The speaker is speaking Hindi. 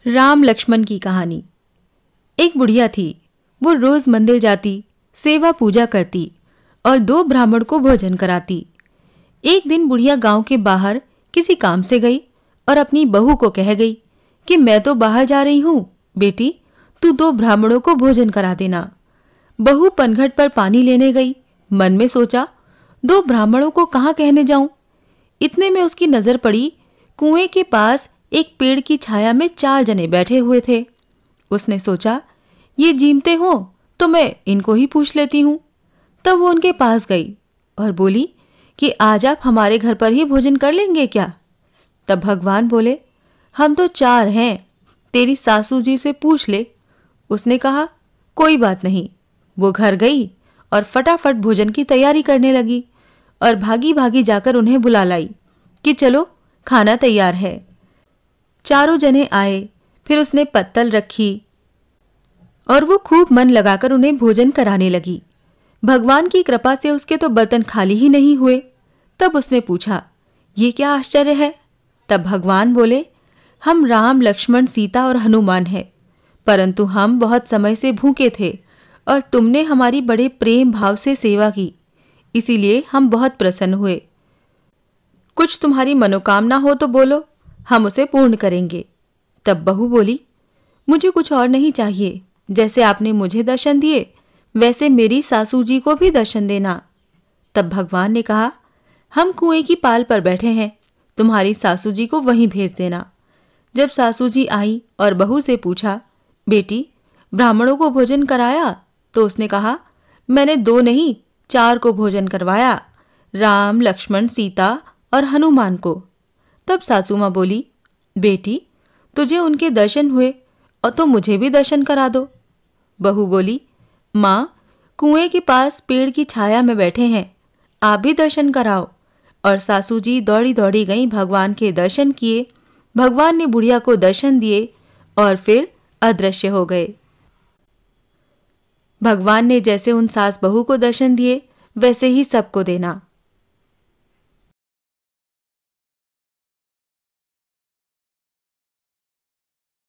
राम लक्ष्मण की कहानी। एक बुढ़िया थी। वो रोज मंदिर जाती, सेवा पूजा करती और 2 ब्राह्मण को भोजन कराती। एक दिन बुढ़िया गांव के बाहर किसी काम से गई और अपनी बहू को कह गई कि मैं तो बाहर जा रही हूं, बेटी तू 2 ब्राह्मणों को भोजन करा देना। बहू पनघट पर पानी लेने गई। मन में सोचा 2 ब्राह्मणों को कहाँ कहने जाऊं। इतने में उसकी नजर पड़ी कुएं के पास एक पेड़ की छाया में 4 जने बैठे हुए थे। उसने सोचा ये जीमते हो तो मैं इनको ही पूछ लेती हूं। तब वो उनके पास गई और बोली कि आज आप हमारे घर पर ही भोजन कर लेंगे क्या। तब भगवान बोले हम तो 4 हैं, तेरी सासू जी से पूछ ले। उसने कहा कोई बात नहीं। वो घर गई और फटाफट भोजन की तैयारी करने लगी और भागी भागी जाकर उन्हें बुला लाई कि चलो खाना तैयार है। चारों जने आए। फिर उसने पत्तल रखी और वो खूब मन लगाकर उन्हें भोजन कराने लगी। भगवान की कृपा से उसके तो बर्तन खाली ही नहीं हुए। तब उसने पूछा ये क्या आश्चर्य है। तब भगवान बोले हम राम लक्ष्मण सीता और हनुमान हैं, परंतु हम बहुत समय से भूखे थे और तुमने हमारी बड़े प्रेम भाव से सेवा की, इसीलिए हम बहुत प्रसन्न हुए। कुछ तुम्हारी मनोकामना हो तो बोलो, हम उसे पूर्ण करेंगे। तब बहू बोली मुझे कुछ और नहीं चाहिए, जैसे आपने मुझे दर्शन दिए वैसे मेरी सासू जी को भी दर्शन देना। तब भगवान ने कहा हम कुएं की पाल पर बैठे हैं, तुम्हारी सासू जी को वहीं भेज देना। जब सासू जी आई और बहू से पूछा बेटी ब्राह्मणों को भोजन कराया, तो उसने कहा मैंने 2 नहीं 4 को भोजन करवाया, राम लक्ष्मण सीता और हनुमान को। तब सासू माँ बोली बेटी तुझे उनके दर्शन हुए और तो मुझे भी दर्शन करा दो। बहू बोली माँ कुएं के पास पेड़ की छाया में बैठे हैं, आप भी दर्शन कराओ। और सासू जी दौड़ी दौड़ी गई, भगवान के दर्शन किए। भगवान ने बुढ़िया को दर्शन दिए और फिर अदृश्य हो गए। भगवान ने जैसे उन सास बहू को दर्शन दिए वैसे ही सबको देना।